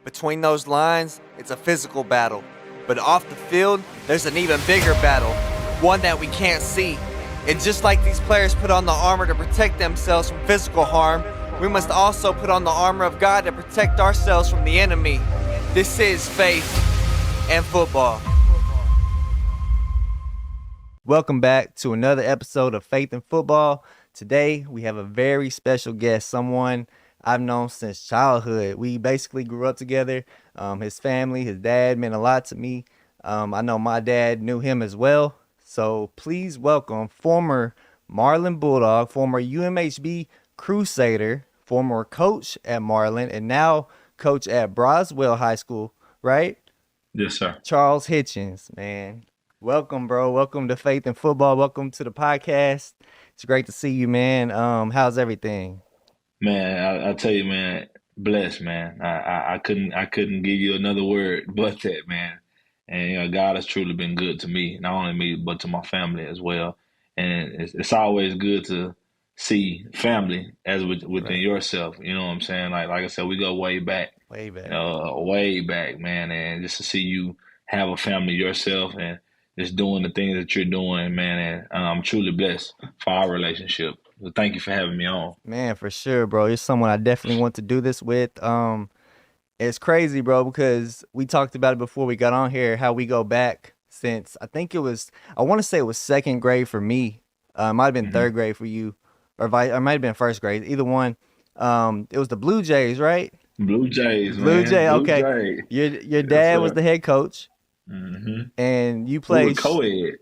Between those lines, it's a physical battle. But off the field, there's an even bigger battle, one that we can't see. And just like these players put on the armor to protect themselves from physical harm, we must also put on the armor of God to protect ourselves from the enemy. This is faith and football. Welcome back to another episode of Faith and Football. Today, we have a very special guest, someone I've known since childhood. We basically grew up together. His family, his dad meant a lot to me. I know my dad knew him as well. So please welcome former Marlin Bulldog, former UMHB Crusader, former coach at Marlin, and now coach at Broswell High School, right? Yes, sir. Charles Hitchens, man. Welcome, bro. Welcome to Faith and Football. Welcome to the podcast. It's great to see you, man. How's everything? Man, I tell you, man, blessed, man. I couldn't give you another word but that, man. And God has truly been good to me, not only me, but to my family as well. And it's always good to see family as within Right. yourself. You know what I'm saying? Like I said, we go way back, Way back. way back, man. And just to see you have a family yourself and just doing the things that you're doing, man. And I'm truly blessed for our relationship. So thank you for having me on. Man, for sure, bro. You're someone I definitely want to do this with. It's crazy, bro, because we talked about it before we got on here, how we go back since I want to say it was second grade for me. It might have been hmm third grade for you, or it might have been first grade. Either one. It was the Blue Jays, right? Blue Jays, Blue man. Jay. Blue Okay. Jays. Your Yes, dad was sir. the head coach, hmm and you We were played. co-ed.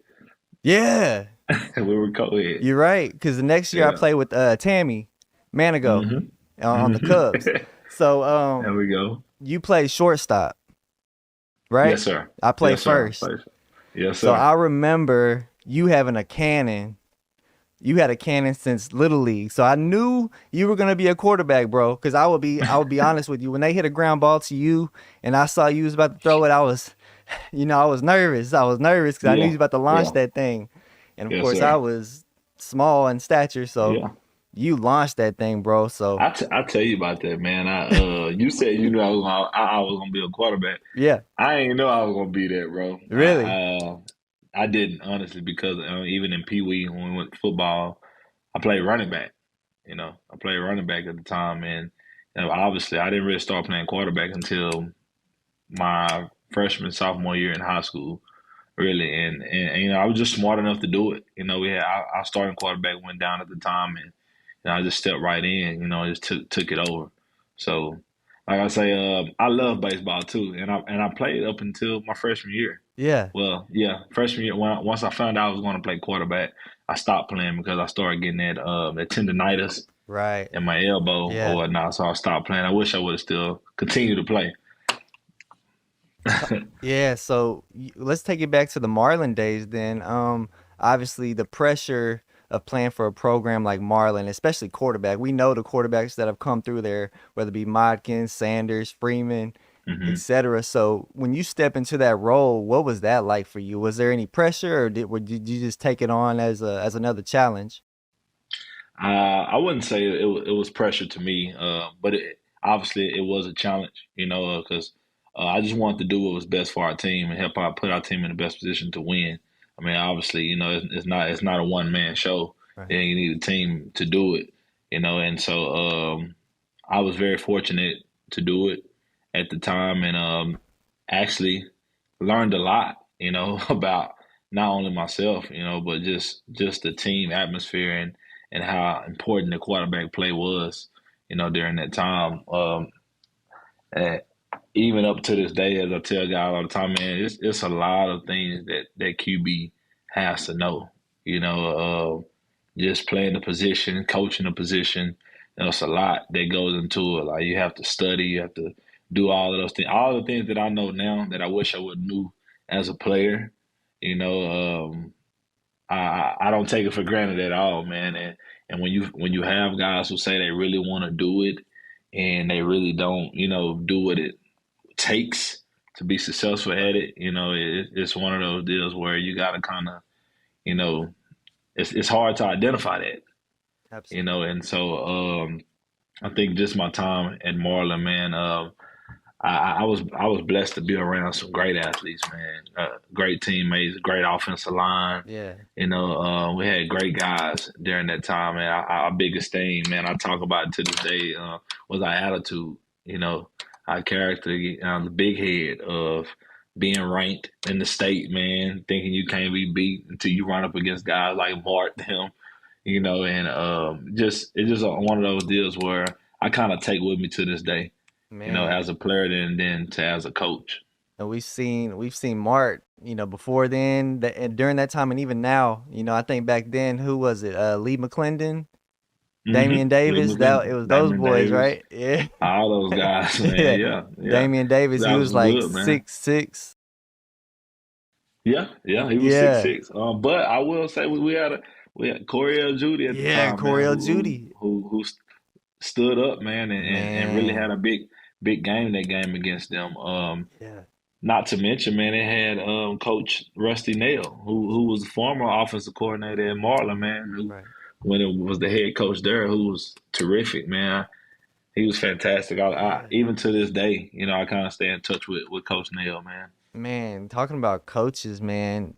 Yeah, We were co-ed. you're right. Because the next year I Yeah. played with Tammy Manigo hmm on the hmm Cubs. So There we go. you played shortstop, right? Yes, sir. I played Yes, sir. first. Yes, So sir. I remember you having a cannon. You had a cannon since Little League. So I knew you were gonna be a quarterback, bro. Because I would be honest with you. When they hit a ground ball to you and I saw you was about to throw it, I was nervous. I was nervous because I knew you Yeah. was about to launch Yeah. that thing. And of Yes, course I sir. was small in stature, so Yeah. you launched that thing, bro. So I tell you about that, man. You said you knew I was gonna be a quarterback. yeah, I ain't know I was gonna be that, bro. really. I didn't honestly because even in Pee Wee when we went to football, I played running back. I played running back at the time, and obviously I didn't really start playing quarterback until my freshman sophomore year in high school, really. And I was just smart enough to do it. We had our starting quarterback went down at the time, and I just stepped right in. Just took it over. So, like I say, I love baseball too, and I played up until my freshman year. Yeah. Well, yeah, freshman year. Once I found out I was going to play quarterback, I stopped playing because I started getting that tendonitis Right. in my elbow or Yeah. whatnot. So I stopped playing. I wish I would have still continued to play. Yeah, so let's take it back to the Marlin days then. Obviously the pressure of playing for a program like Marlin, especially quarterback. We know the quarterbacks that have come through there, whether it be Modkins, Sanders, Freeman, hmm etc. So when you step into that role, what was that like for you? Was there any pressure, or did you just take it on as another challenge? I wouldn't say it was pressure to me, but obviously it was a challenge, because I just wanted to do what was best for our team and help out put our team in the best position to win. I mean, obviously, it's not a one man show. Right. And you need a team to do it, and so I was very fortunate to do it at the time, and actually learned a lot, about not only myself, but just the team atmosphere and how important the quarterback play was, during that time. And even up to this day, as I tell guys all the time, man, it's a lot of things that QB has to know. Just playing the position, coaching the position. It's a lot that goes into it. Like you have to study, you have to do all of those things. All the things that I know now that I wish I would knew as a player. You know, I don't take it for granted at all, man. And when you have guys who say they really want to do it and they really don't, do what it takes to be successful at it, it's one of those deals where you got to kind of, you know, it's hard to identify that, Absolutely. and so I think just my time at Marlin, man, I was blessed to be around some great athletes, man. Great teammates, great offensive line. Yeah, We had great guys during that time, man. Our biggest thing, man, I talk about it to this day, was our attitude. You know, our character, the big head of being ranked in the state, man, thinking you can't be beat until you run up against guys like Mart, them, and just it's just one of those deals where I kind of take with me to this day, man. as a player then to as a coach. And we've seen Mart, before then, and during that time, and even now. I think back then, who was it? Lee McClendon, Damian Lee Davis. That it McClendon, was those Damian boys, Davis, right? Yeah, all those guys, man. yeah. Yeah, yeah. Damian Davis, he That was was like good, man. 6'6". Yeah, yeah. He was six Yeah, six. But I will say we had Coriel Judy at the yeah. time, man, Coriel who Judy, who who, who stood up, man, and really had man. a big game that game against them. Yeah, Not to mention, man, it had Coach Rusty Nail, who was the former offensive coordinator at Marlin, man, who right. when it was the head coach there, who was terrific, man. He was fantastic. I Yeah. even to this day, I kind of stay in touch with Coach Nail, man. Man, talking about coaches, man,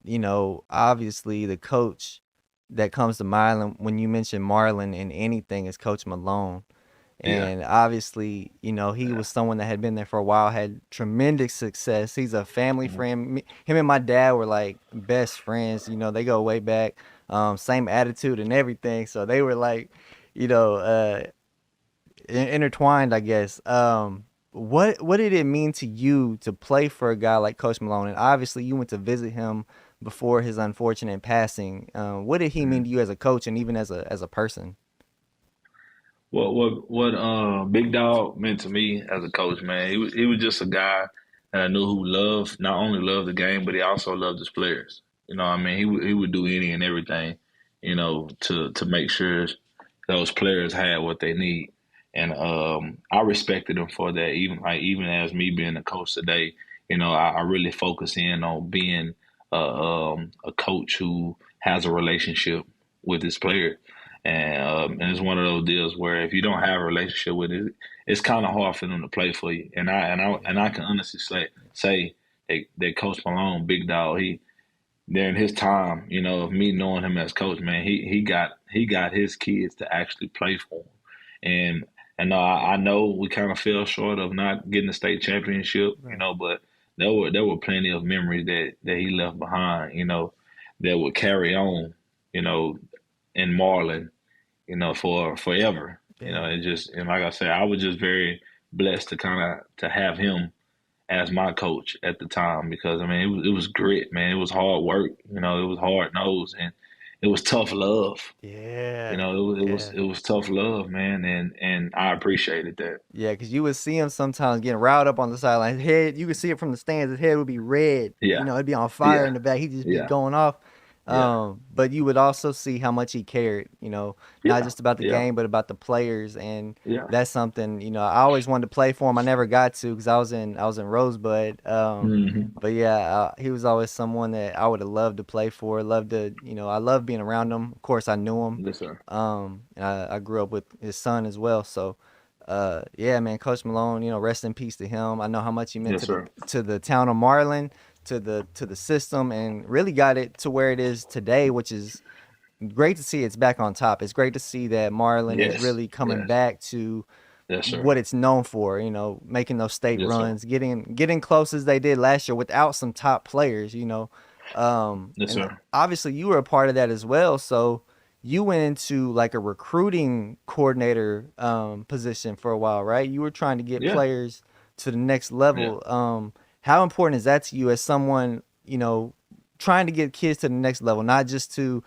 obviously the coach that comes to mind when you mention Marlin in anything is Coach Malone. Yeah, And obviously, he yeah. was someone that had been there for a while, had tremendous success. He's a family Mhm. friend. Him and my dad were like best friends. They go way back. Same attitude and everything. So they were like, you know, uh, intertwined, I guess. What did it mean to you to play for a guy like Coach Malone? And obviously, you went to visit him before his unfortunate passing. What did he mean Mhm. to you as a coach and even as a person? What Big Dog meant to me as a coach, man. He was just a guy that I knew who loved not only loved the game, but he also loved his players. What I mean, he would do any and everything, to make sure those players had what they need. And I respected him for that. Even as me being a coach today, I really focus in on being a coach who has a relationship with his players. And it's one of those deals where if you don't have a relationship with it, it's kind of hard for them to play for you. And I Yeah, can honestly say that Coach Malone, Big Dog, he during his time, of me knowing him as coach, man, he got his kids to actually play for him. And I know we kind of fell short of not getting the state championship, right. but there were plenty of memories that he left behind, that would carry on, you know, in Marlin, for forever. Yeah. And like I said, I was just very blessed to kind of to have him as my coach at the time because I mean it was grit, man. It was hard work, it was hard nose and it was tough love. Yeah. It was Yeah. it was tough love, man, and I appreciated that. Yeah, because you would see him sometimes getting riled up on the sideline. His head, you could see it from the stands. His head would be red. Yeah, It'd be on fire in yeah, the back. He'd just be yeah, going off. yeah, But you would also see how much he cared, not yeah, just about the yeah, game, but about the players. And yeah. that's something, I always wanted to play for him. I never got to because I was in Rosebud. Hmm. But yeah, he was always someone that I would have loved to play for. Loved to, I love being around him. Of course, I knew him. Yes, sir. And I grew up with his son as well. So, yeah, man, Coach Malone, rest in peace to him. I know how much he meant Yes, to the sir. to the town of Marlin, to the system, and really got it to where it is today, which is great to see. It's back on top. It's great to see that Marlin is Yes, really coming yes, back to yes, sir. what it's known for. Making those state Yes, sir. runs, getting close as they did last year without some top players. Yes, And sir. obviously you were a part of that as well. So you went into like a recruiting coordinator position for a while, right? You were trying to get Yeah, players to the next yeah. level. How important is that to you as someone trying to get kids to the next level, not just to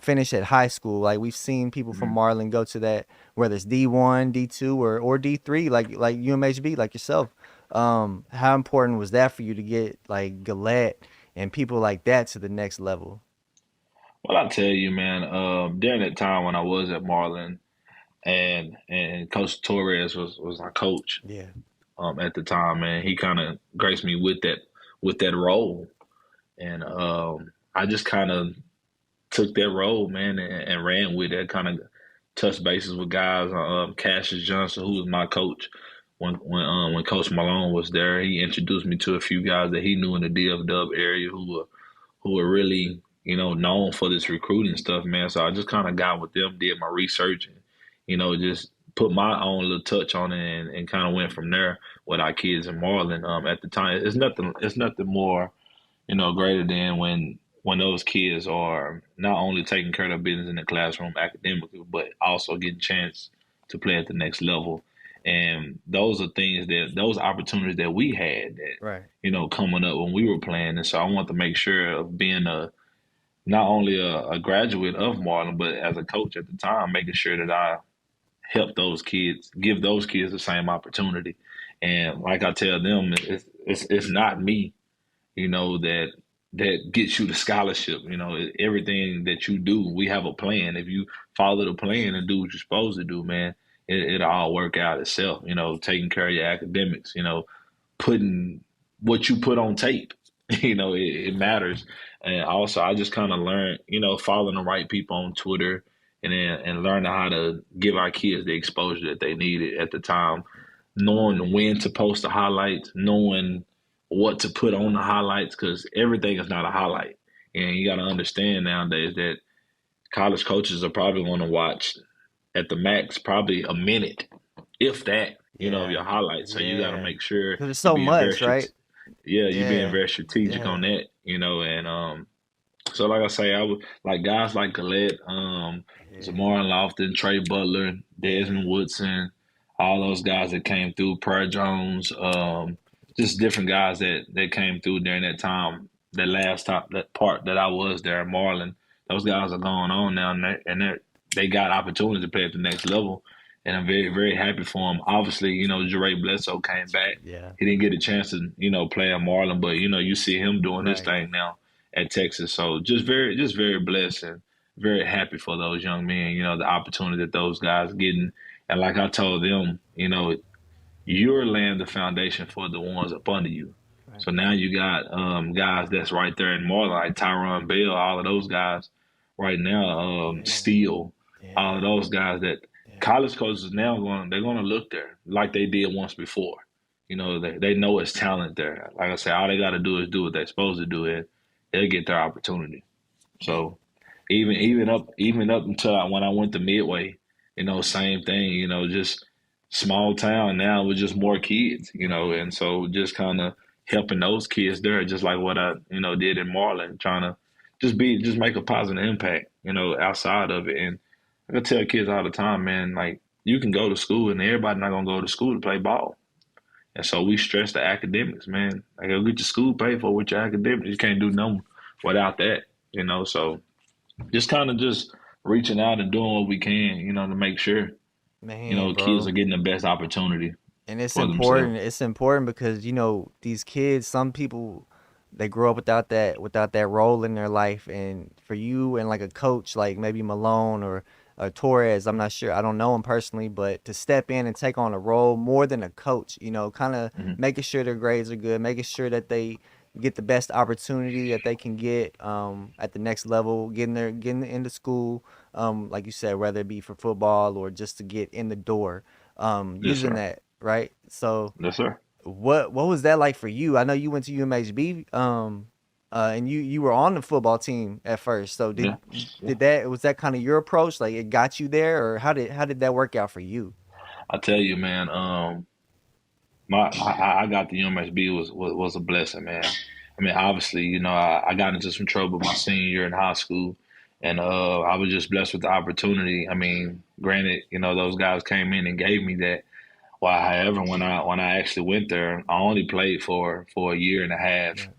finish at high school? Like we've seen people from Mhm. Marlin go to that, whether it's D1, D2, or D3, like UMHB, like yourself. How important was that for you to get like Gillette and people like that to the next level? Well, I tell you, man, during that time when I was at Marlin and Coach Torres was our coach Yeah, at the time, man, he kind of graced me with that role, and I just kind of took that role, man, and ran with it. Kind of touched bases with guys. Cassius Johnson, who was my coach, when Coach Malone was there, he introduced me to a few guys that he knew in the DFW area who were really, known for this recruiting stuff, man. So I just kind of got with them, did my research, and just put my own little touch on it, and kind of went from there with our kids in Marlin. At the time, it's nothing more, greater than when those kids are not only taking care of their business in the classroom academically, but also getting a chance to play at the next level. And those opportunities that we had that, Right. coming up when we were playing. And so I want to make sure of being not only a graduate of Marlin, but as a coach at the time, making sure that I help those kids, give those kids the same opportunity. And like I tell them, it's not me, that gets you the scholarship. Everything that you do, we have a plan. If you follow the plan and do what you're supposed to do, man, it'll all work out itself. Taking care of your academics, putting what you put on tape, it matters. And also, I just kind of learned, following the right people on Twitter, and learning how to give our kids the exposure that they needed at the time, knowing when to post the highlights, knowing what to put on the highlights, because everything is not a highlight. And you got to understand nowadays that college coaches are probably going to watch at the max probably a minute, if that, of Yeah. your highlights. So you got to Yeah. make sure Because it's you're so being very much, right? yeah, you're being Yeah. very strategic on Yeah. that, and so like I say, I would like guys like Gillette, Yeah. Zamar Lofton, Trey Butler, Yeah. Desmond Woodson, all those guys that came through, Per Jones, just different guys that came through during that time, that part that I was there, Marlin. Those guys are going on now, they got opportunity to play at the next level, and I'm very very happy for them. Obviously, Jere Bledsoe came back. Yeah. He didn't get a chance to play at Marlin, but you see him doing his Right. thing now at Texas. So just very blessed and very happy for those young men. The opportunity that those guys getting, and like I told them, you're laying the foundation for the ones up under you. Right. So now you got guys that's right there in more like Tyron Bell, all of those guys right now, Yeah. Steele, all Yeah. of those guys that Yeah. college coaches now they're going to look there like they did once before. They know it's talent there. Like I said, all they got to do is do what they're supposed to do, and they'll get their opportunity. Yeah. So even up until when I went to Midway, same thing. Just small town now with just more kids. And so just kind of helping those kids there, just like what I did in Marlin, trying to just make a positive impact. Outside of it, and I tell kids all the time, man, like you can go to school and everybody not gonna go to school to play ball. And so we stress the academics, man. Like go get your school paid for with your academics. You can't do nothing without that. So just kind of just reaching out and doing what we can, to make sure, Man, kids bro. are getting the best opportunity And it's for themselves. important. It's important because these kids. Some people they grow up without that role in their life, and for you and like a coach like maybe Malone or Torres, I'm not sure. I don't know him personally, but to step in and take on a role more than a coach, kind of Hmm. making sure their grades are good, making sure that they get the best opportunity that they can get at the next level, getting into school, like you said, whether it be for football or just to get in the door, Yes, using sir. that, right? So Yes, sir. what was that like for you? I know you went to UMHB, and you were on the football team at first. So Yeah. did that was that kind of your approach? Like it got you there, or how did that work out for you? I tell you, man, I got the UMSB was a blessing, man. I mean, obviously, I got into some trouble my senior year in high school, and I was just blessed with the opportunity. I mean, granted, those guys came in and gave me that. Well, however, when I actually went there, I only played for a year and a half Right.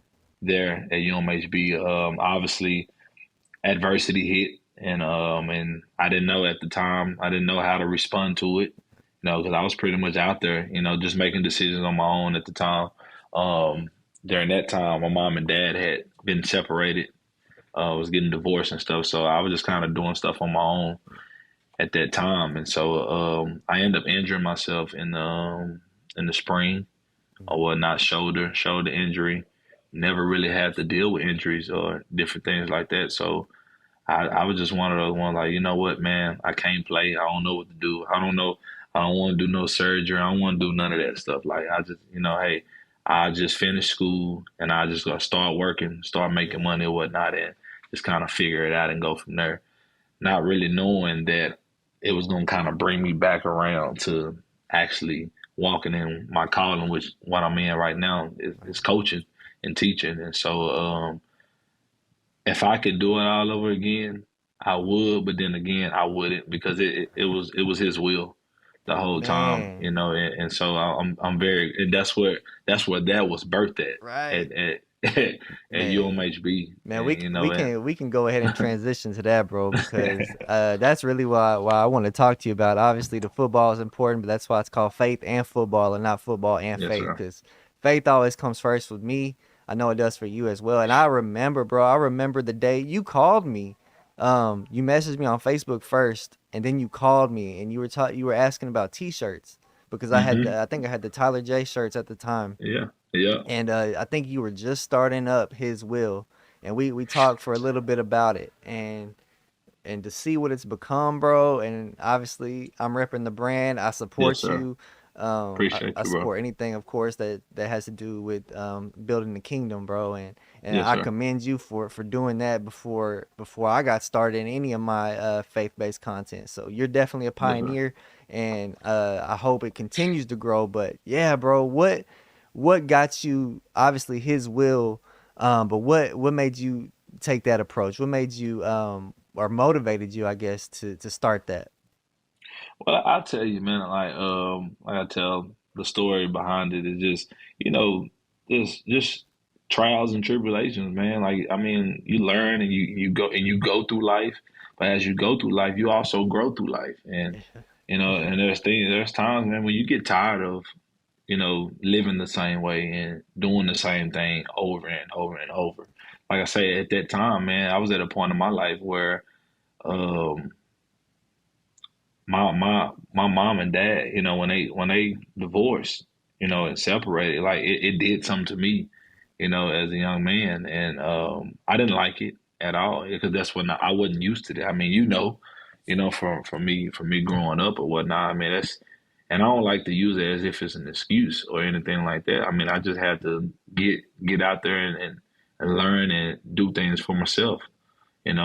there at UMHB. Obviously, adversity hit, and I didn't know at the time. I didn't know how to respond to it, because I was pretty much out there, just making decisions on my own at the time. During that time, my mom and dad had been separated, was getting divorced and stuff, so I was just kind of doing stuff on my own at that time, and so I ended up injuring myself in the spring, or whatnot, shoulder injury. Never really had to deal with injuries or different things like that, so I was just one of those ones like, you know what, man, I can't play. I don't know what to do. I don't know. I don't want to do no surgery. I don't want to do none of that stuff. Like I just, hey, I just finished school and I just gonna start working, start making Yeah, money or whatnot, and just kind of figure it out and go from there. Not really knowing that it was gonna kind of bring me back around to actually walking in my calling, which what I'm in right now is right. coaching and teaching. And so, if I could do it all over again, I would. But then again, I wouldn't because it was his will the whole time, Man, and so I'm very, and that's where that was birthed right. at Man, UMHB, man, and and we can go ahead and transition to that, bro, because that's really why I want to talk to you about. Obviously, the football is important, but that's why it's called faith and football, and not football and yes, faith, sir. because faith always comes first with me. I know it does for you as well. And I remember, bro, I remember the day you called me. You messaged me on Facebook first, and then you called me, and you were asking about T-shirts because Hmm. I think I had the Tyler J shirts at the time, Yeah, yeah, and I think you were just starting up his will, and we talked for a little bit about it, and to see what it's become, bro. And obviously, I'm repping the brand. I yes, support sir. you. Appreciate I you, bro. support anything, of course, that has to do with building the kingdom, bro. And Yes, I sir. commend you for doing that before I got started in any of my faith based content. So you're definitely a Yes, sir. pioneer, and I hope it continues to grow. But yeah, bro, what got you? Obviously, his will, but what made you take that approach? What made you or motivated you, I guess, to start that? Well, I'll tell you, man. Like I tell the story behind it is just, you know, just trials and tribulations, man. Like I mean, you learn and you go through life, but as you go through life, you also grow through life, and there's times, man, when you get tired of living the same way and doing the same thing over and over and over. Like I say, at that time, man, I was at a point in my life where. Um, my mom and dad, when they divorced, and separated, like it did something to me, as a young man, and I didn't like it at all because that's when I wasn't used to that. I mean, for me growing up or whatnot. I mean, and I don't like to use it as if it's an excuse or anything like that. I mean, I just had to get out there and learn and do things for myself, and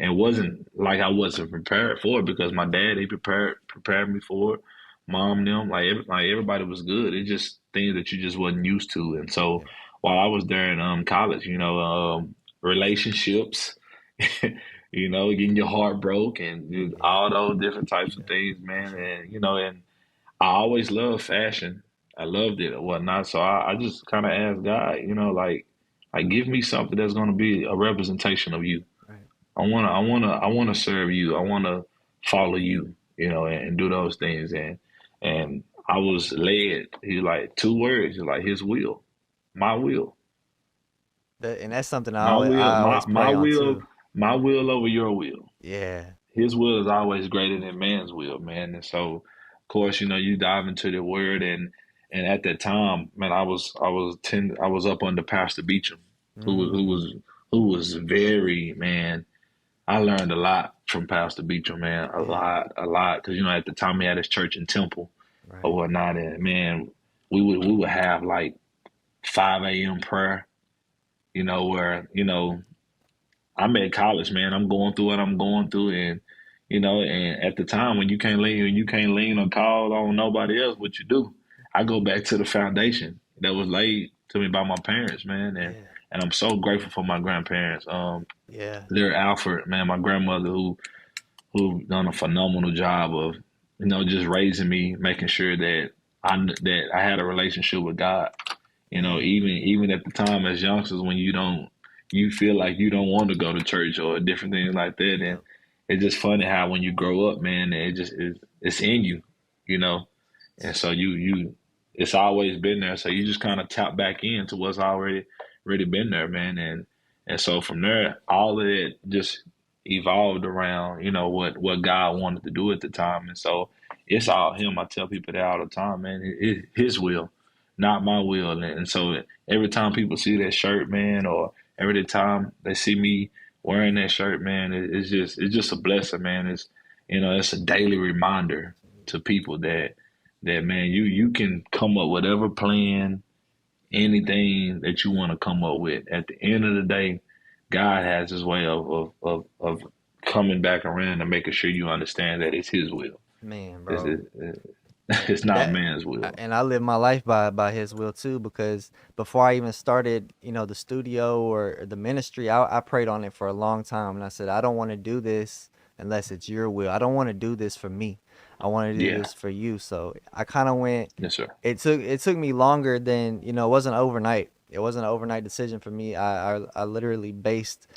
it wasn't like I wasn't prepared for it because my dad, he prepared me for it. Mom, them, like everybody was good. It's just things that you just wasn't used to. And so Yeah, while I was there in college, relationships, getting your heart broke and yeah, all those different types of yeah, things, for man. sure. And I always loved fashion. I loved it and whatnot. So I just kind of asked God, like give me something that's going to be a representation of you. Right. I wanna serve you. I wanna follow you, and do those things. And I was led. He like two words. He's like his will, my will, And that's something my will, I my always my pray on will, too. my will over your will. Yeah, His will is always greater than man's will, man. And so, of course, you dive into the word, and at that time, man, I was up under Pastor Beecham, who was who mm, was who was very, man. I learned a lot from Pastor Beecher, man. A yeah, lot, a lot. Because at the time he had his church in Temple or right. whatnot, and man, we would have like 5 a.m. prayer. Where I'm at college, man. I'm going through what I'm going through, and at the time when you can't lean or call on nobody else, what you do? I go back to the foundation that was laid to me by my parents, man, and Yeah, and I'm so grateful for my grandparents. yeah, Lyra Alford, man, my grandmother who done a phenomenal job of, just raising me, making sure that I had a relationship with God. man. Even at the time as youngsters, when you feel like you don't want to go to church or different things like that, and Yep. it's just funny how when you grow up, man, it just it's in you, you know, and so it's always been there. So you just kind of tap back into what's already been there, man, and so from there, all of it just evolved around, what God wanted to do at the time, and so it's all Him. I tell people that all the time, man. His will, not my will, and so every time people see that shirt, man, or every time they see me wearing that shirt, man, it's just a blessing, man. It's a daily reminder to people that man, you can come up with whatever plan, anything that you want to come up with. At the end of the day, God has His way of coming back around and making sure you understand that it's His will. Man, It's bro. it's not That man's will. and I live my life by his will too, because before I even started, the studio or the ministry, I prayed on it for a long time, and I said I don't want to do this unless it's your will. I don't want to do this for me. I want to do Yeah, this for you. So I kind of went. yes, sir. It took me longer than, it wasn't overnight. It wasn't an overnight decision for me. I literally based,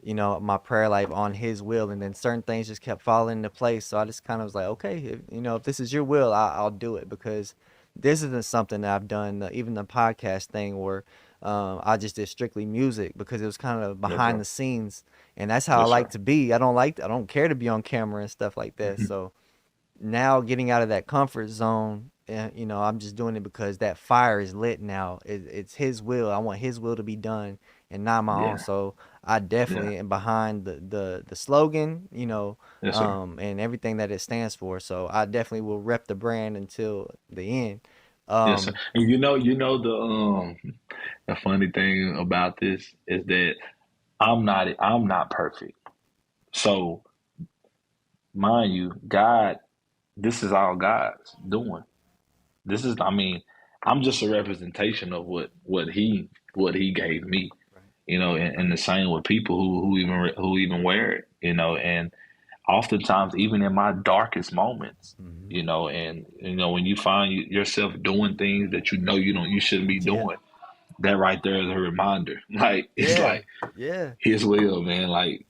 my prayer life on his will, and then certain things just kept falling into place. So I just kind of was like, okay, if this is your will, I'll do it, because this isn't something that I've done, even the podcast thing where I just did strictly music, because it was kind of Yes, behind sir. the scenes, and that's how I Yes, like sir. to be. I don't care to be on camera and stuff like that. Hmm. So now getting out of that comfort zone, I'm just doing it because that fire is lit now. It's his will. I want his will to be done and not my own. Yeah, So I yeah. definitely am behind the slogan, Yes, sir. and everything that it stands for. So I definitely will rep the brand until the end. Yes, sir. um And the funny thing about this is that I'm not perfect. So mind you, God, this is all God's doing. This is, I mean, I'm just a representation of what He gave me. right. And the same with people who even wear it. And oftentimes, even in my darkest moments, Hmm. and when you find yourself doing things that you shouldn't be Yeah, doing, that right there is a reminder. Like it's yeah, like yeah. His will, man. Like,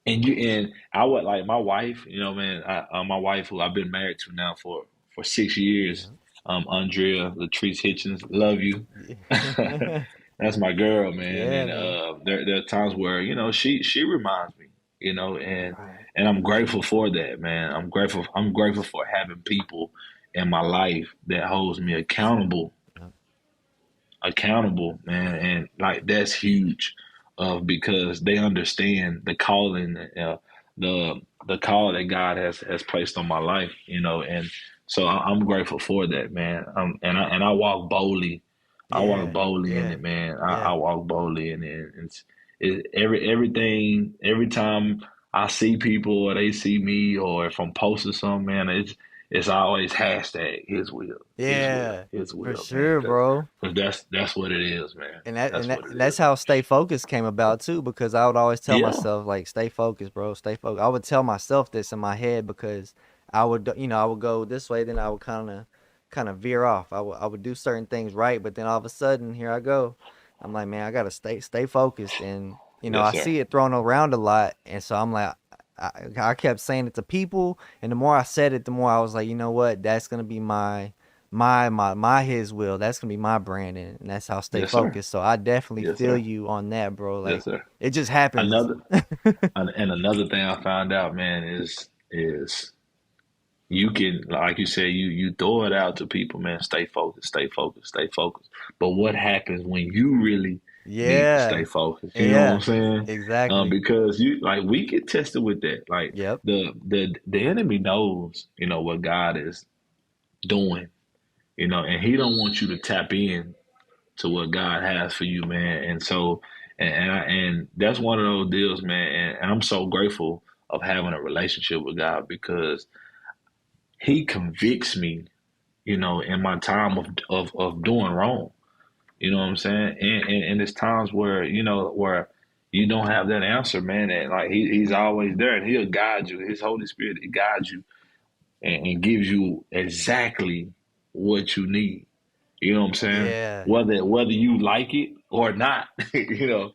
and I would like my wife, man. My wife, who I've been married to now for 6 years, Yeah. Andrea Latrice Hitchens, love you. Yeah. That's my girl, man. Yeah, And man. there are times where she reminds me, and Right. I'm grateful for that, man. I'm grateful for having people in my life that holds me Yeah. accountable, man, and like that's huge, because they understand the calling, the the call that God has placed on my life, and so I'm grateful for that, man. And I walk boldly. I walk Yeah. boldly in Yeah. it, man. I Yeah. walk boldly in it. Every time I see people or they see me, or if I'm posting something, man, it's always hashtag His will, Yeah, His for will, man. sure, bro. Cause that's what it is, man. And that That's and that what it and that's is. how stay focused came about too, because I would always tell Yeah, myself like, stay focused, bro, stay focused. I would tell myself this in my head, because I would go this way, then I would kind of veer off. I would do certain things right, but then all of a sudden, here I go. I'm like, man, I gotta stay focused, and yes, I sir. see it thrown around a lot, and so I'm like, I kept saying it to people, and the more I said it, the more I was like, you know what, that's gonna be my his will. That's gonna be my brand, and that's how I stay Yes, sir. focused. So I definitely Yes, feel sir. you on that, bro. Yes, Like, sir. it just happens. Another and another thing I found out, man, is you can, like you said, you throw it out to people, man. Stay focused, stay focused, stay focused. But what happens when you really need to stay Yeah, focused? You know what I'm yeah, saying? exactly. Because we get tested with that. Like Yep. the enemy knows, what God is doing, and he don't want you to tap in to what God has for you, man. And so, and that's one of those deals, man. And I'm so grateful of having a relationship with God, because He convicts me, in my time of doing wrong. You know what I'm saying? And there's times where where you don't have that answer, man. And like he's always there, and He'll guide you. His Holy Spirit, He guides you and gives you exactly what you need. You know what I'm saying? Yeah, Whether you like it or not, you know.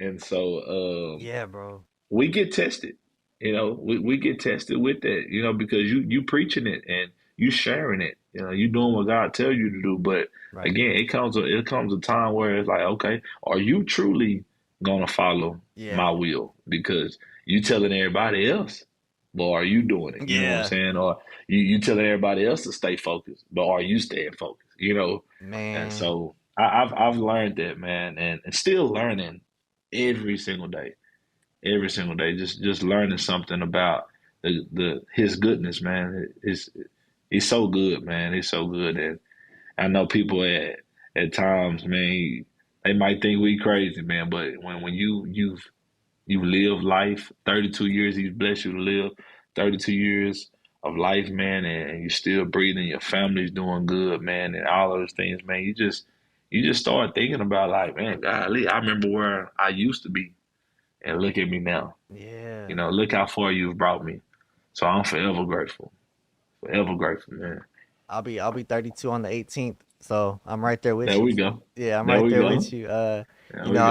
And so yeah, bro. we get tested. We get tested with that, because you preaching it and you sharing it. You doing what God tells you to do. But Right. again, it comes a time where it's like, okay, are you truly gonna follow Yeah, my will? Because you telling everybody else, but are you doing it? You know what I'm yeah, saying? Or you telling everybody else to stay focused, but are you staying focused? And man. so I've learned that, man, and still learning every single day, every single day, just learning something about the His goodness, man. he's so good, man. He's so good, and I know people at times, man, they might think we crazy, man. But when you've lived life, 32 years, he's blessed you to live 32 years of life, man, and you're still breathing. Your family's doing good, man, and all those things, man. You just start thinking about like, man, golly, I remember where I used to be, and look at me now. Yeah. Look how far you've brought me. So I'm forever grateful, man. I'll be 32 on the 18th, so I'm right there with There you. we go. Yeah, I'm There right we there go. with you. There we go.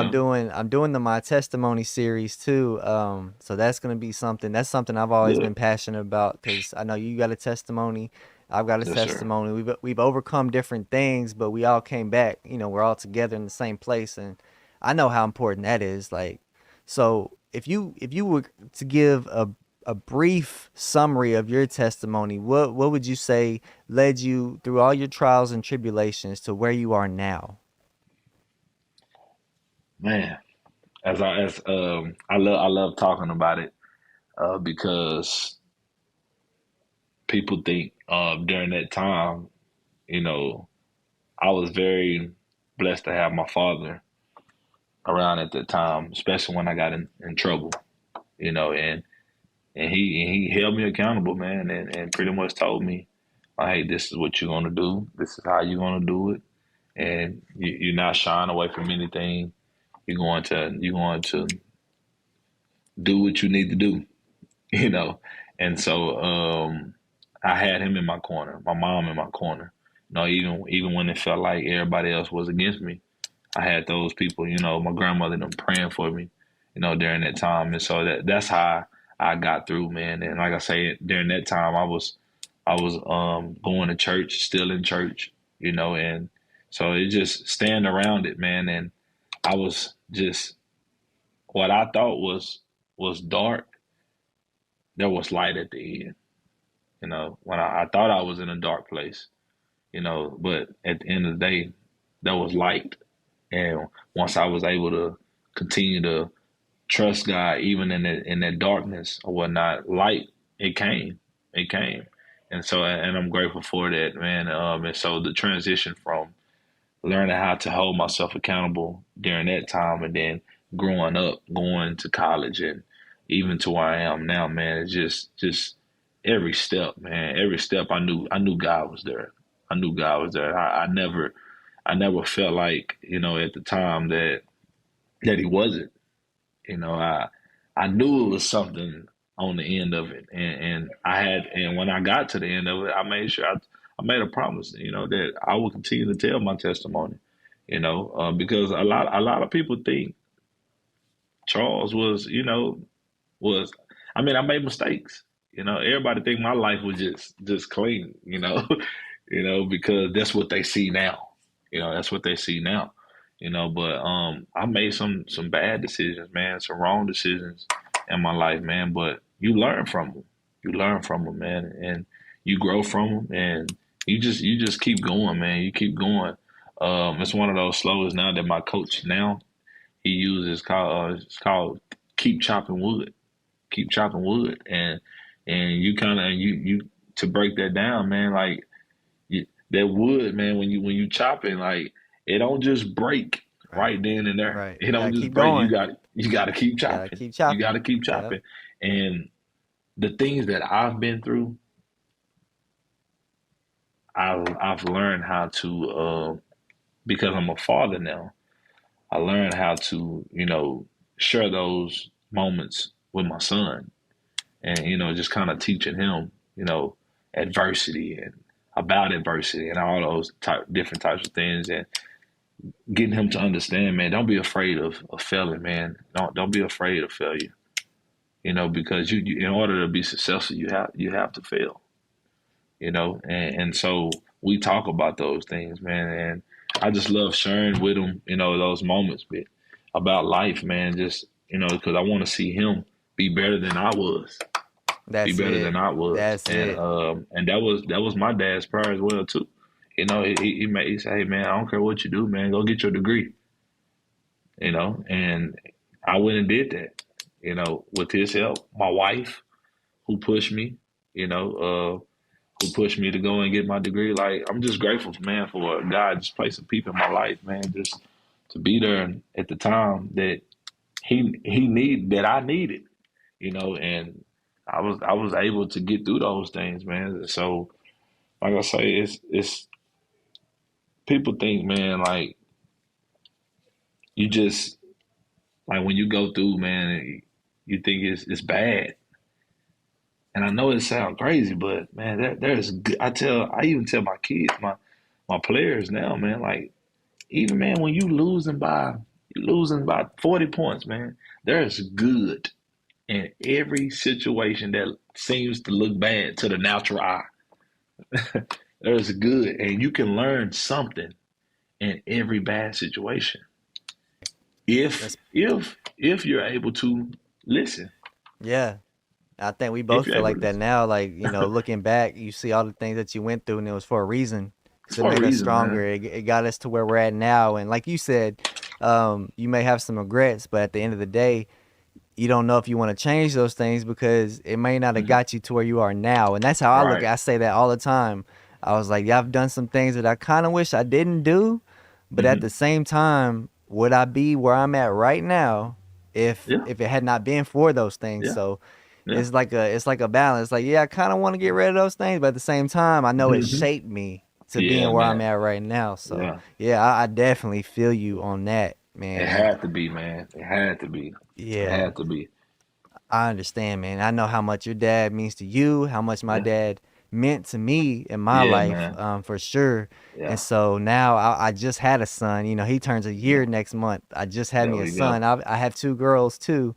I'm doing the my testimony series too. So that's gonna be something. That's something I've always been Good. passionate about because I know you got a testimony. I've got a Yes, sir. testimony. We've overcome different things, but we all came back. We're all together in the same place, and I know how important that is. Like, so if you were to give a brief summary of your testimony, what would you say led you through all your trials and tribulations to where you are now? Man, I love talking about it because people think during that time, you know, I was very blessed to have my father around at that time, especially when I got in trouble, and he held me accountable, man, and pretty much told me, hey, this is what you're gonna do, this is how you're gonna do it, and you're not shying away from anything. You're going to do what you need to do, you know. And so I had him in my corner, my mom in my corner. Even when it felt like everybody else was against me, I had those people, my grandmother and them praying for me, during that time. And so that's how I got through, man. And like I say, during that time I was going to church, still in church, and so it just staying around it, man. And I was just what I thought was dark, there was light at the end. When I thought I was in a dark place, but at the end of the day, there was light. And once I was able to continue to trust God, even in that darkness or whatnot, light, it came. And so, and I'm grateful for that, man. And so the transition from learning how to hold myself accountable during that time, and then growing up, going to college, and even to where I am now, man, it's just every step, man. Every step I knew God was there. I knew God was there. I never felt like, at the time that he wasn't. I knew it was something on the end of it, and when I got to the end of it, I made sure I made a promise, that I will continue to tell my testimony, because a lot of people think Charles was, I mean, I made mistakes. Everybody think my life was just clean, because that's what they see now. That's what they see now. But I made some bad decisions, man, some wrong decisions in my life, man. But you learn from them. You learn from them, man, and you grow from them, and you just keep going, man. You keep going. It's one of those slogans now that my coach now he uses called it's called keep chopping wood, keep chopping wood, and you kind of you to break that down, man. Like that wood, man, when you chop it, like it don't just break Right. right then and there. Right. It You gotta don't just keep break. You going. got you got to keep You gotta chopping. keep You got to chopping. keep Yep. chopping. And the things that I've been through, I've learned how to because I'm a father now. I learned how to share those moments with my son, and just kind of teaching him adversity and about adversity and all those different types of things, and getting him to understand, man, don't be afraid of failing, man. Don't be afraid of failure. Because you in order to be successful, you have to fail. And so we talk about those things, man, and I just love sharing with him, those moments, about life, man. Just because I want to see him be better than I was, be That's better it. than I was, That's and it. that was my dad's prayer as well too. He said, "Hey man, I don't care what you do, man, go get your degree." And I went and did that. With his help, my wife who pushed me, you know, who pushed me to go and get my degree. Like, I'm just grateful, man, for God just placing people in my life, man, just to be there at the time that I needed, and I was able to get through those things, man. So, like I say, it's people think, man, like you just like when you go through, man, you think it's bad. And I know it sounds crazy, but man, there's I even tell my kids, my players now, man, like even man, when you losing by 40 points, man, there's good in every situation that seems to look bad to the natural eye. There's good, and you can learn something in every bad situation if That's if you're able to listen. yeah. I think we If both you're feel able like to that listen, now. Like, looking back, you see all the things that you went through, and it was for a reason it's because it for a made us reason, stronger. man. It got us to where we're at now. And like you said, you may have some regrets, but at the end of the day, you don't know if you want to change those things because it may not have Mhm. got you to where you are now. And that's how I look Right. at it. I say that all the time. I was like, yeah, I've done some things that I kind of wish I didn't do, but at the Hmm. same time, would I be where I'm at right now if Yeah. it had not been for those things? Yeah. So Yeah. it's like a balance. Like, yeah, I kind of want to get rid of those things, but at the same time, I know it Hmm. shaped me to being Yeah, where I'm man. at right now. So Yeah. yeah, I definitely feel you on that, It man. And had to be, man. It had to be. It yeah, had to be. I understand, man. I know how much your dad means to you, how much my Yeah. dad meant to me in my Yeah, life, man. for sure. And Yeah. so now I just had a son. He turns a Yeah. year next month. I just had There me a we go. son. I have two girls too.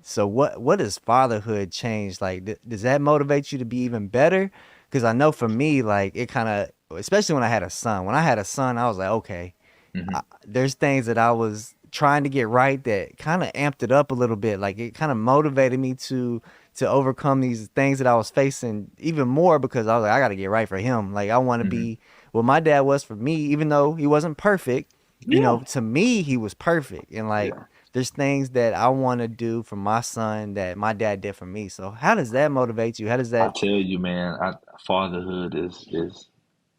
So what does fatherhood change? Like, does that motivate you to be even better? Because I know for me, like it kind of, especially when I had a son. When I had a son, I was like, okay, Hmm. there's things that I was trying to get right that kind of amped it up a little bit. Like it kind of motivated me to overcome these things that I was facing even more because I was like, I got to get right for him. Like I want to Hmm. be what my dad was for me, even though he wasn't perfect. Yeah. To me, he was perfect, and like Yeah. there's things that I want to do for my son that my dad did for me. So how does that motivate you? How does I that? tell you, man, fatherhood is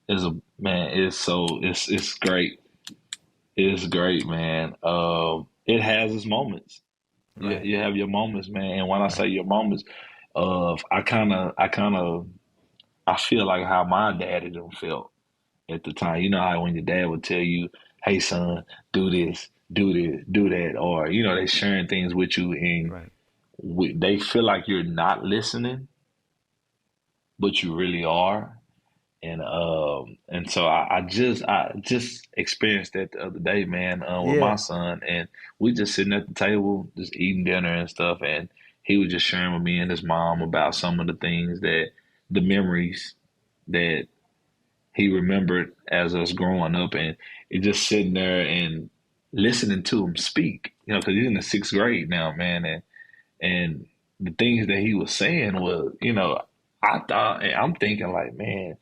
a man. It's great. It's great, man. It has its moments. You Right, you have your moments, man. And when I say right, your moments, I feel like how my daddy done felt at the time. You know how when your dad would tell you, "Hey, son, do this, do this, do that," or they sharing things with you, and right. they feel like you're not listening, but you really are. And so I just experienced that the other day, man, with my Yeah, son, and we just sitting at the table, just eating dinner and stuff, and he was just sharing with me and his mom about some of the memories that he remembered as us growing up, and it just sitting there and listening to him speak, because he's in the sixth grade now, man, and the things that he was saying was, I'm thinking like, man,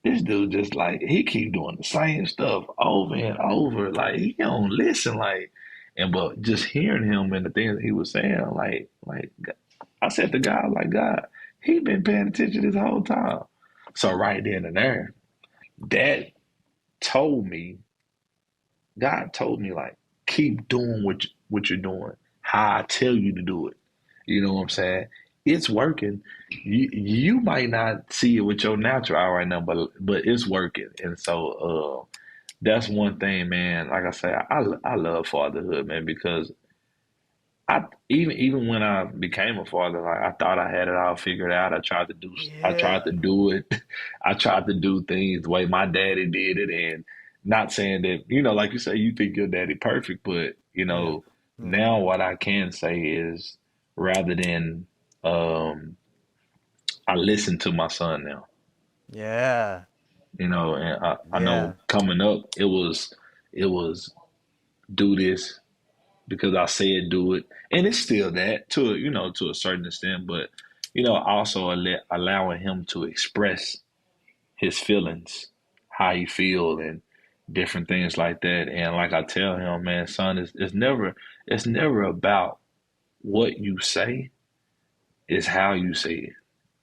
this dude just like he keep doing the same stuff over and over. Like he don't listen. But just hearing him and the things that he was saying, like I said to God, like God, he been paying attention this whole time. So right then and there, that told me, God told me like keep doing what you're doing. How I tell you to do it. You know what I'm saying? It's working. You might not see it with your natural eye right now, but it's working. And so that's one thing, man. Like I say, I love fatherhood, man, because even when I became a father, like I thought I had it all figured out. I tried yeah, to do it. I tried to do things the way my daddy did it, and not saying that like you say, you think your daddy perfect, but yeah, yeah, now what I can say is rather than I listen to my son now, yeah, and I know yeah. coming up it was do this because I said do it, and it's still that to a certain extent, but also allowing him to express his feelings, how he feel, and different things like that. And like I tell him, man, son, it's never about what you say, it's how you say it.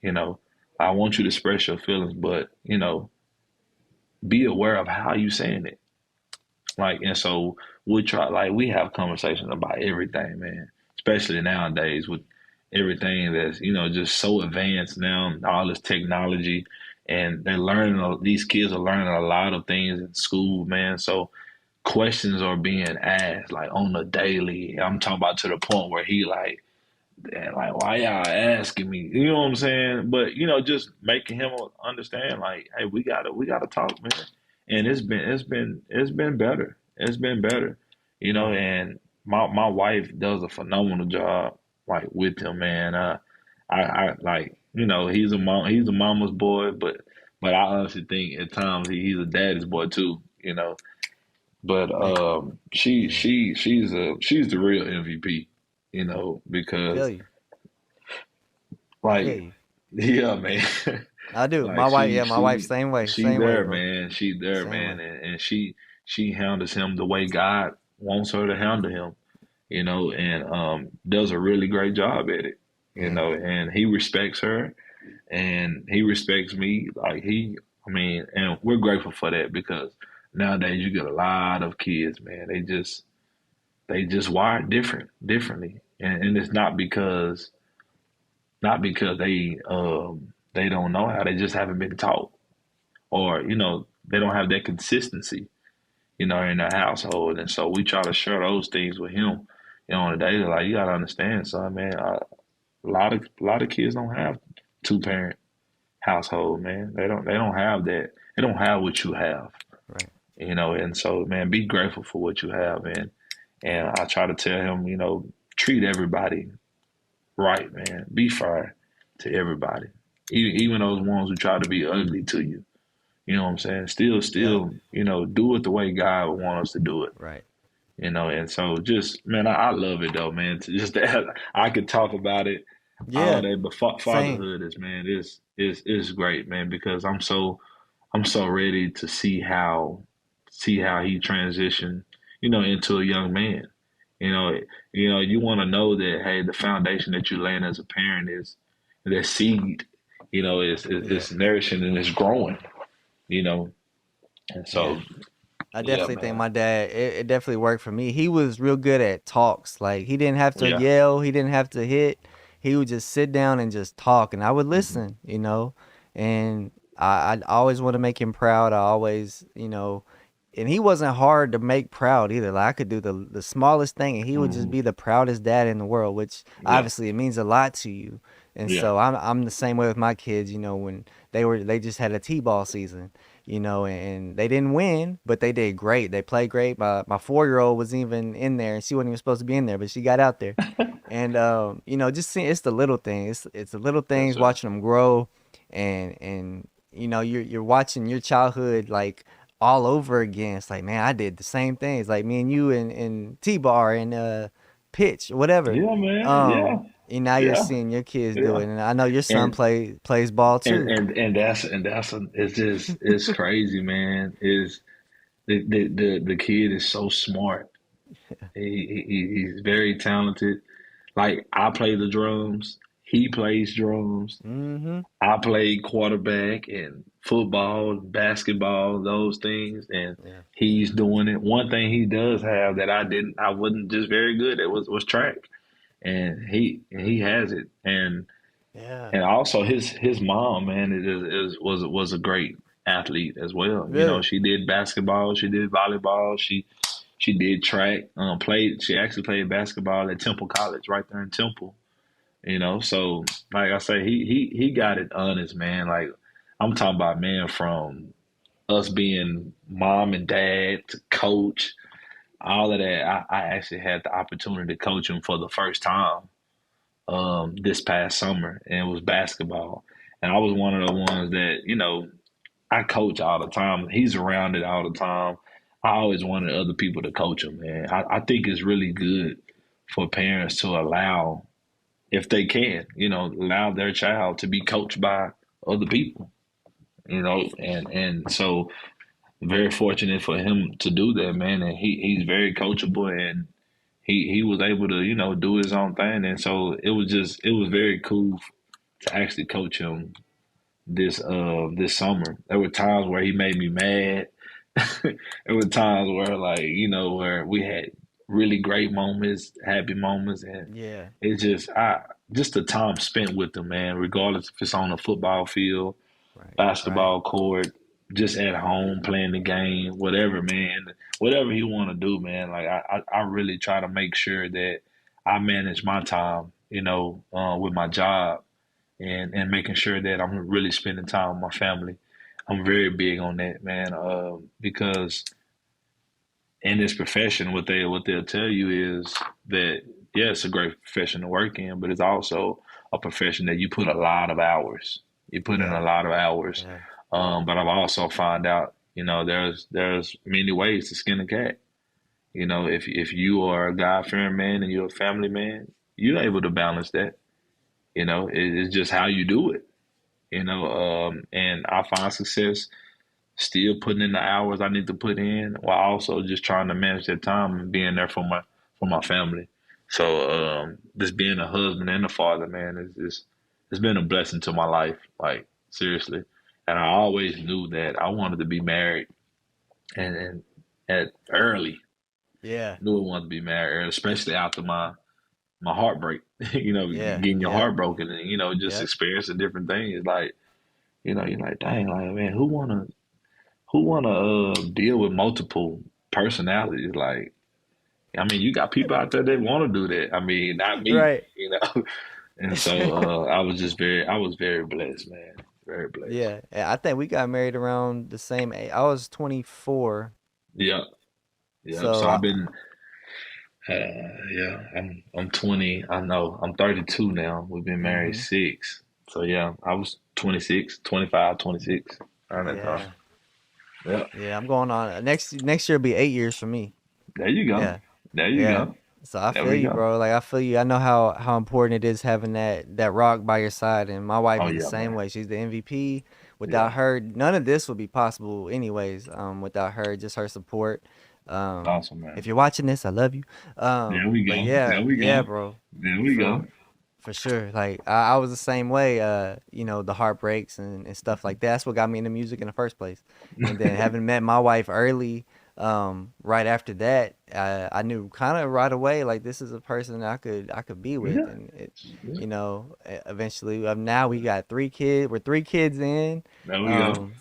You know, I want you to express your feelings, but be aware of how you saying it. Like, and so we try, like, we have conversations about everything, man. Especially nowadays with everything that's just so advanced now, all this technology, and they're learning. These kids are learning a lot of things in school, man. So questions are being asked like on the daily. I'm talking about to the point where he like, "Damn, like, why y'all asking me?" You know what I'm saying? But just making him understand, like, hey, we gotta talk, man. And it's been better. It's been better, Right. And my wife does a phenomenal job, like with him, man. I like, he's a mama's boy, but I honestly think at times he's a daddy's boy too. But Man. Yeah. she's the real MVP, Feel because you. I feel like, you. yeah, man. I do. My Like wife, she yeah, my wife, she same way. she Same way, there, bro. man. She there, Same man, way. and she handles him the way God wants her to handle him, and does a really great job at it, Yeah. and he respects her and he respects me. Like I mean, and we're grateful for that because nowadays you get a lot of kids, man. They just wired differently, and it's not because they don't know how, they just haven't been taught, or they don't have that consistency, in their household. And so we try to share those things with him, on a daily. Like, you gotta understand, son, man. A lot of kids don't have two-parent household, man. They don't have that. They don't have what you have, Right. and so, man, be grateful for what you have, man. And I try to tell him, treat everybody right, man. Be fair to everybody, even those ones who try to be ugly to you. You know what I'm saying? Still, Yeah. still, do it the way God would want us to do it. Right. And so just, man, I love it though, man. To just that I could talk about it all Yeah. day, but Same. fatherhood is, man, is great, man, because I'm so ready to see how he transitioned, into a young man. You know, you want to know that, hey, the foundation that you laying as a parent is that seed, Yeah. is nourishing and it's growing, you know. And Yeah. so, I yeah, definitely think man, my dad, it definitely worked for me. He was real good at talks. Like he didn't have to yeah, yell, he didn't have to hit. He would just sit down and just talk, and I would hmm listen. And I always want to make him proud. I always, and he wasn't hard to make proud either. Like I could do the smallest thing, and he would just hmm be the proudest dad in the world, which yeah, obviously it means a lot to you. And yeah, so I'm the same way with my kids. When they just had a t-ball season, and they didn't win, but they did great. They played great. My 4-year-old was even in there, and she wasn't even supposed to be in there, but she got out there. And just seeing it's the little things. It's the little yes, things sir. watching them grow, and you're watching your childhood like all over again. It's like, man, I did the same things, like me and you and T-bar and pitch or whatever. Yeah, man, yeah, And now you're yeah, seeing your kids do yeah. it, and I know your son And plays ball and too. and and it's just it's crazy, man. Is the kid is so smart. He's very talented. Like, I play the drums, he plays drums. Mm-hmm. I played quarterback and football, basketball, those things, and Yeah. he's doing it. One thing he does have that I wasn't just very good at was track, and he has it. Yeah. And also his mom, man, was a great athlete as well. Really. She did basketball, she did volleyball, she did track, played. She actually played basketball at Temple College, right there in Temple. So like I say, he got it honest, man. Like, I'm talking about, man, from us being mom and dad to coach, all of that. I actually had the opportunity to coach him for the first time this past summer, and it was basketball. And I was one of the ones that, I coach all the time. He's around it all the time. I always wanted other people to coach him, man. I think it's really good for parents to allow, if they can, allow their child to be coached by other people. And so very fortunate for him to do that, man. And he's very coachable, and he was able to, do his own thing. And so it was very cool to actually coach him this summer. There were times where he made me mad. There were times where like, where we had really great moments, happy moments, and Yeah. it's just the time spent with him, man, regardless if it's on a football field, Right. Right. basketball court, just at home playing the game, whatever, man. Whatever he want to do, man. Like I really try to make sure that I manage my time, with my job and making sure that I'm really spending time with my family. I'm very big on that, man, because in this profession, what they'll tell you is that yeah, it's a great profession to work in, but it's also a profession that you put a lot of hours. You put in Yeah. a lot of hours. Yeah. But I've also found out, there's many ways to skin a cat. If you are a God fearing man and you're a family man, you're able to balance that. It's just how you do it. And I find success still putting in the hours I need to put in while also just trying to manage that time and being there for my family. So just being a husband and a father, man, it's been a blessing to my life, like seriously. And I always knew that I wanted to be married and at early. Yeah. Knew I wanted to be married early, especially after my heartbreak. Yeah. Getting your Yep. heart broken and just Yep. experiencing different things. Like you're like, dang, like man, who wanna deal with multiple personalities? Like, I mean, you got people out there that want to do that. I mean, not me, Right. And so I was very blessed, man, very blessed. Yeah. I think we got married around the same age. I was 24. Yep, yep. So So I've been, yeah, I'm 20. I know I'm 32 now. We've been married mhm. 6. So yeah, I was 26, 25, 26 around that time. Yeah. Yeah, Yeah, I'm going on next year will be 8 years for me. there you go, Yeah. there you Yeah. go, So I there feel we you, go. bro. Like I feel you. I know how important it is having that rock by your side, and my wife Oh is the yeah, same man. way. She's the MVP. Without Yeah, her, none of this would be possible anyways. Without her, just her support. awesome, man. If you're watching this, I love you. There we But go. yeah, There we yeah, go. bro. There we For go. for sure. Like I was the same way, the heartbreaks and stuff like that. That's what got me into music in the first place. And then having met my wife early, right after that, I knew kind of right away like this is a person I could be with. Yeah. And it, Yeah. eventually, now we got 3 kids. We're 3 kids in, There we go. um,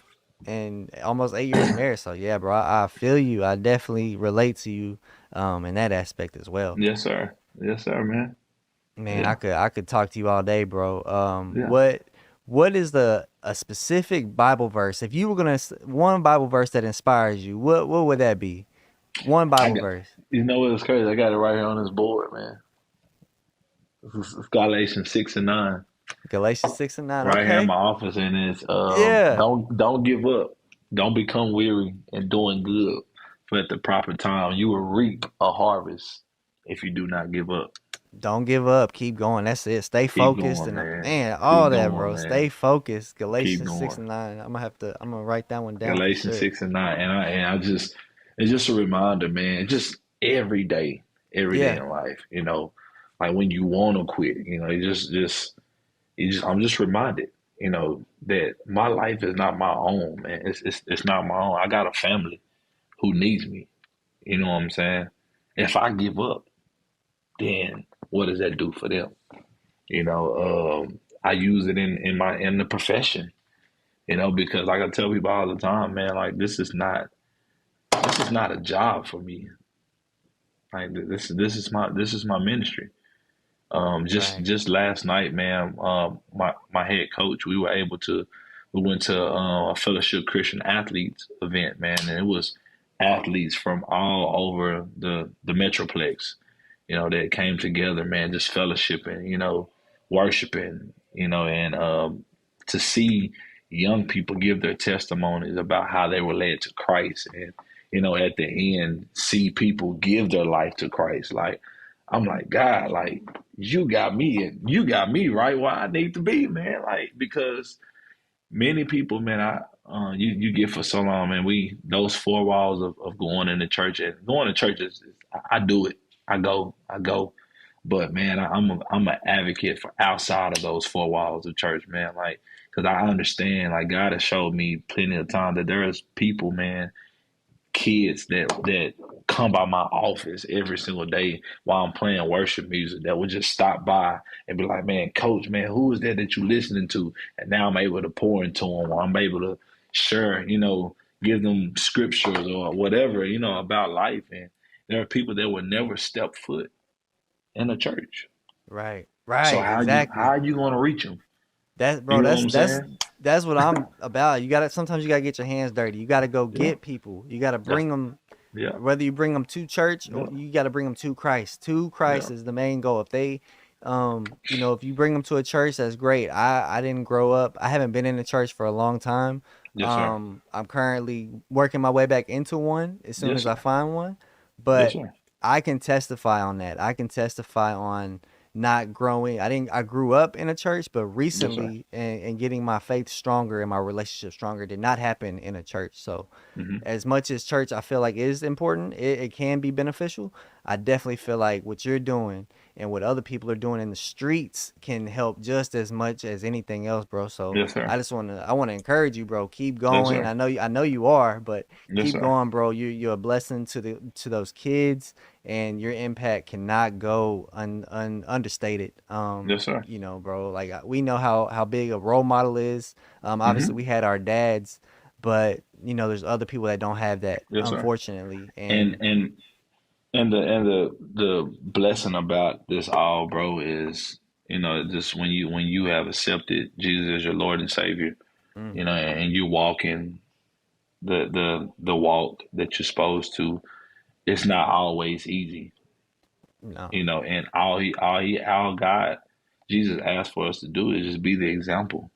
and almost 8 years of marriage. So yeah, bro, I feel you. I definitely relate to you, in that aspect as well. Yes, sir. Yes, sir, man. Man, I Yeah. could I could talk to you all day, bro. Yeah. What is the a specific Bible verse? If you were gonna one Bible verse that inspires you, what would that be? One I Bible got, verse. you know what's crazy? I got it right here on this board, man. It's Galatians 6 and 9. Galatians 6 and 9. Right here in Okay. my office, and it's Yeah. don't give up. Don't become weary in doing good. For at the proper time you will reap a harvest if you do not give up. Don't give up. Keep going. That's it. Stay Keep focused going, and man. man, all Keep that, going, bro. man. Stay focused. Keep Galatians six going. and nine. I'm gonna write that one down for Galatians sure. 6 and 9. And I just it's just a reminder, man, just every day Yeah. in life, like when you want to quit, I'm just reminded, that my life is not my own, man. It's not my own. I got a family who needs me. You know what I'm saying? If I give up, then what does that do for them? I use it in the profession, because like I tell people all the time, man, like this is not a job for me. Like this is my ministry. Just Right. just last night, man, my head coach, we went to a fellowship Christian athletes event, man, and it was athletes from all over the metroplex, that came together, man, just fellowshipping, worshiping, and to see young people give their testimonies about how they were led to Christ, and at the end, see people give their life to Christ. Like I'm like, God, like you got me right where I need to be, man. Like because many people, man, you get for so long, man. Those 4 walls of going into church and going to church I do it. I go. But man, I'm an advocate for outside of those 4 walls of church, man. Like, because I understand. Like God has showed me plenty of time that there is people, man, kids that come by my office every single day while I'm playing worship music that would just stop by and be like, "Man, coach, man, who is that you listening to?" And now I'm able to pour into them, or I'm able to share, give them scriptures or whatever, about life. And there are people that would never step foot in a church. Right. So Right. how Exactly. are you going to reach them? That bro, You know what that's I'm that's saying? that's what I'm about. You gotta sometimes you gotta get your hands dirty. You gotta go Yeah, get people. You gotta that's bring them, yeah, whether you bring them to church or yeah, you gotta bring them to Christ. To yeah. Christ is the main goal. If they, if you bring them to a church, that's great. I didn't grow up. I haven't been in the church for a long time. Yes, sir. I'm currently working my way back into one as soon Yes, as I sir. find one, Yes, but sir. I can testify on that. I can testify on not growing. I grew up in a church, but Yes, sir. recently and getting my faith stronger and my relationship stronger did not happen in a church. So Hmm. as much as church I feel like is important, it can be beneficial. I definitely feel like what you're doing and what other people are doing in the streets can help just as much as anything else, bro. So Yes, sir. I want to encourage you, bro. Keep Yes, going. sir. I know you are, but Yes, keep sir. going, bro. You're a blessing to those kids, and your impact cannot go understated. Yes, sir. Bro, like we know how big a role model is. Obviously Hmm. we had our dads, but there's other people that don't have that, Yes, sir. unfortunately. And And and and the blessing about this all, bro, is just when you have accepted Jesus as your Lord and Savior, mm, and you walking the walk that you're supposed to. It's not always easy, no, and all God Jesus asked for us to do is just be the example.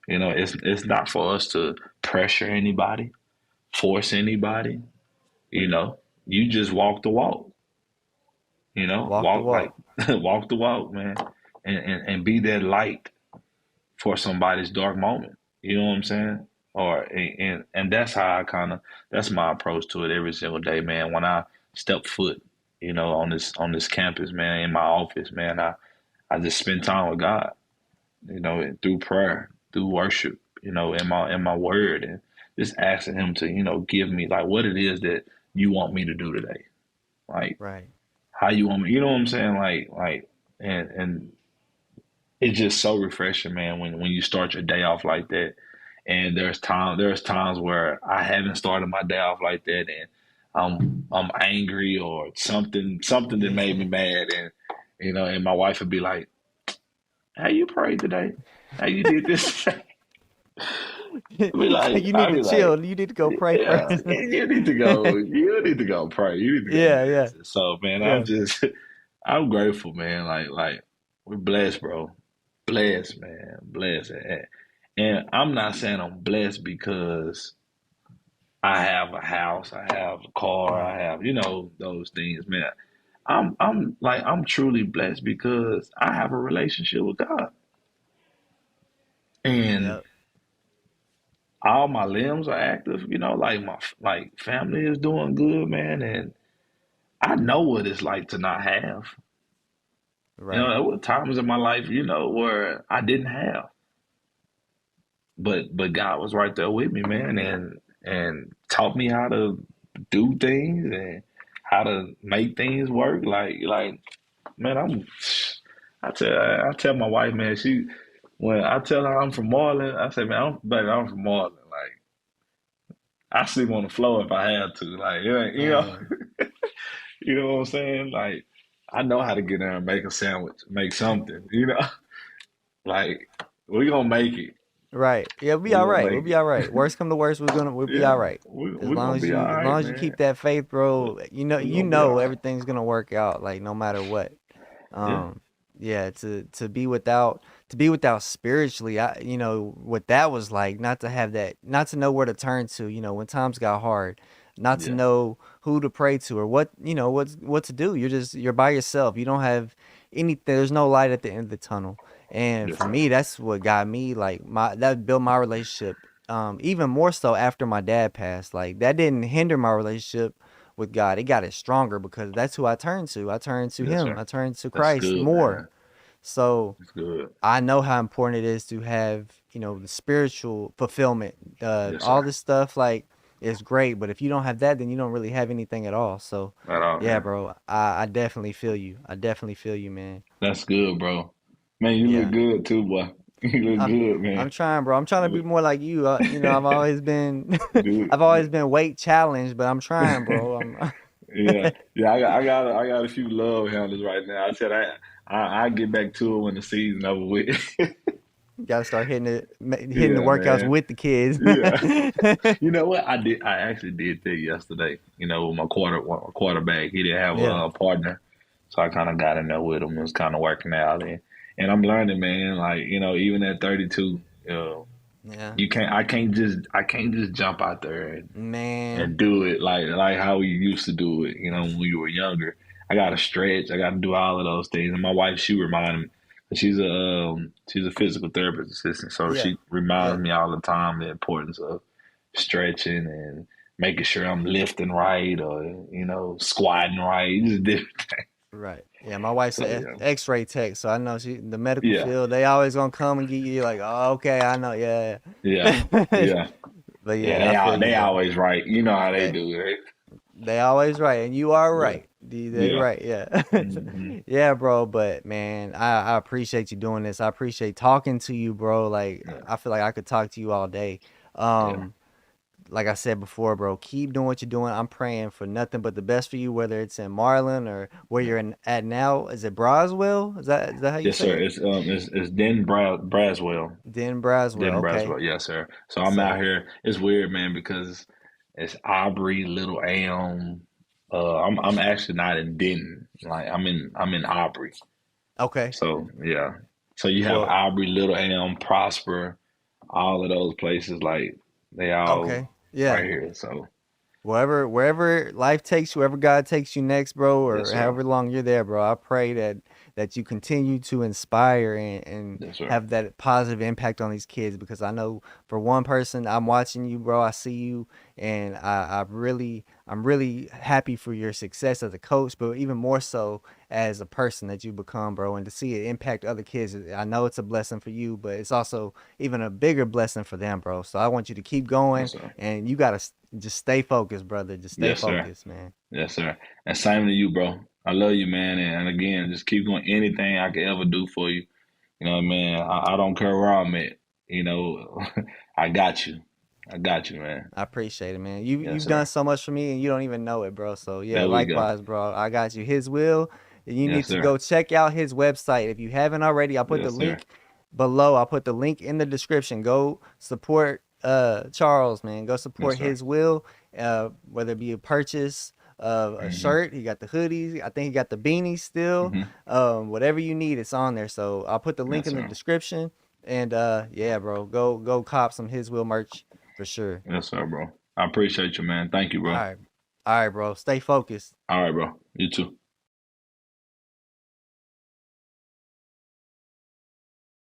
It's not for us to pressure anybody, force anybody. You know, you just walk the walk. walk the Walk like walk. walk the walk, man, and be that light for somebody's dark moment. You know what I'm saying? And that's how that's my approach to it every single day, man. When I step foot, on this campus, man, in my office, man, I just spend time with God, and through prayer, through worship, in my word, and just asking Him to, give me like what it is that you want me to do today, like Right, how you want me, you know what I'm saying, like, and it's just so refreshing, man, when you start your day off like that. And there's times where I haven't started my day off like that, and I'm angry or something that made me mad, and and my wife would be like, "How you prayed today? How you did this?" you need I to be like, chill. You need to go pray first. "Yeah, you need to go pray. You need to go Yeah, do yeah, this." So, man, yeah. I'm grateful, man. Like we're blessed, bro. Blessed, man. Blessed. And I'm not saying I'm blessed because I have a house, I have a car, Mm, I have, those things, man. I'm truly blessed because I have a relationship with God. And yep. all my limbs are active, like like family is doing good, man, and I know what it's like to not have. Right. There were times in my life, where I didn't have. But God was right there with me, man, and taught me how to do things and how to make things work. Like man, I tell my wife, man, when I tell her I'm from Marlin, I say, man, I'm from Marlin. Like I sleep on the floor if I have to. Like Mm, you know what I'm saying? Like I know how to get there and make a sandwich, make something. Like we're gonna make it. right. Yeah, we'll be We're all gonna right. We'll make be it. all right. Worst come to worst, we'll be all Yeah, right. we're gonna be all As right, long as you man. keep that faith, bro, We're gonna be all right. everything's gonna work out, like no matter what. Yeah, Um, yeah, to be without spiritually, what that was like, not to have that, not to know where to turn to, when times got hard, not to yeah, know who to pray to or what to do. You're by yourself. You don't have anything. There's no light at the end of the tunnel. And yes, for sir. me, that's what got me like that built my relationship. Even more so after my dad passed. Like that didn't hinder my relationship with God. It got it stronger because that's who I turned to. I turned to Yes, Him. sir. I turned to That's Christ good, more. man. So That's good. I know how important it is to have the spiritual fulfillment. Yes, All sir. this stuff like is great, but if you don't have that, then you don't really have anything at all. So, Right on, yeah, man. bro, I definitely feel you. I definitely feel you, man. That's good, bro. Man, you look Yeah. good too, boy. You look I'm good, I'm man. trying, bro. I'm trying to You be more like you. I've always been look, I've always been weight challenged, but I'm trying, bro. I'm yeah, yeah. I got a few love handles right now. I said I get back to it when the season over with. gotta start hitting the Yeah, workouts man. with the kids. Yeah. You know what? I actually did that yesterday. You know, with my quarterback, he didn't have Yeah, a partner, so I kind of got in there with him. It was kind of working out, and I'm learning, man. Like even at 32, yeah, I can't just jump out there man. and do it like how we used to do it. When we were younger. I got to stretch. I got to do all of those things. And my wife, she reminded me. She's a physical therapist assistant, so Yeah, she reminds yeah. me all the time the importance of stretching and making sure I'm lifting right or squatting right. Just different. Right. Yeah, my wife's So a yeah, X-ray tech, so I know the medical yeah, field. They always gonna come and get you like, oh, okay, I know, yeah. yeah, yeah, But yeah. yeah, I feel you, They bro. always right. You know how they They do, right? they always right, and you are Yeah, right. They yeah. right, yeah, Hmm. yeah, bro. But man, I appreciate you doing this. I appreciate talking to you, bro. Like Yeah, I feel like I could talk to you all day. yeah. Um, like I said before, bro, keep doing what you're doing. I'm praying for nothing but the best for you, whether it's in Marlin or where Yeah. you're at now. Is it Broswell? Is that how you Yes, say sir. it? It's Den Braswell. Den Braswell. Den Okay. Braswell. Yes, sir. So I'm out So here. It's weird, man, because it's Aubrey, Little Elm. I'm actually not in Denton. Like I'm in Aubrey. okay. So yeah. So you have Well, Aubrey, Little Elm, Prosper, all of those places. Like they all okay. Yeah. right here. So Wherever life takes you, wherever God takes you next, bro, yes, or sir. however long you're there, bro, I pray that you continue to inspire and Yes, sir. have that positive impact on these kids because I know for one person, I'm watching you, bro. I see you, and I'm really happy for your success as a coach, but even more so as a person that you become, bro, and to see it impact other kids. I know it's a blessing for you, but it's also even a bigger blessing for them, bro. So I want you to keep going, Yes, sir. and you gotta just stay focused, brother. Just stay Yes, sir. focused, man. Yes, sir. And same to you, bro. I love you, man. And again, just keep doing anything I can ever do for you. You know what I mean? I don't care where I'm at. You know, I got you. I got you, man. I appreciate it, man. You Yes, you've done sir. so much for me, and you don't even know it, bro. So yeah, There we go. likewise, bro. I got you. His will. You Yes, need to sir. go check out his website if you haven't already. I'll put the Yes, sir. link below. I'll put the link in the description. Go support Charles, man. Go Yes, support sir. his will. Whether it be a purchase of a Hmm. shirt, he got the hoodies. I think he got the beanies still. Hmm. Whatever you need, it's on there. So I'll put the link Yes, in the sir. description. And yeah, bro, go cop some his will merch for sure. Yes, sir, bro. I appreciate you, man. Thank you, All bro. right. All right, bro. Stay focused. All right, bro. You too.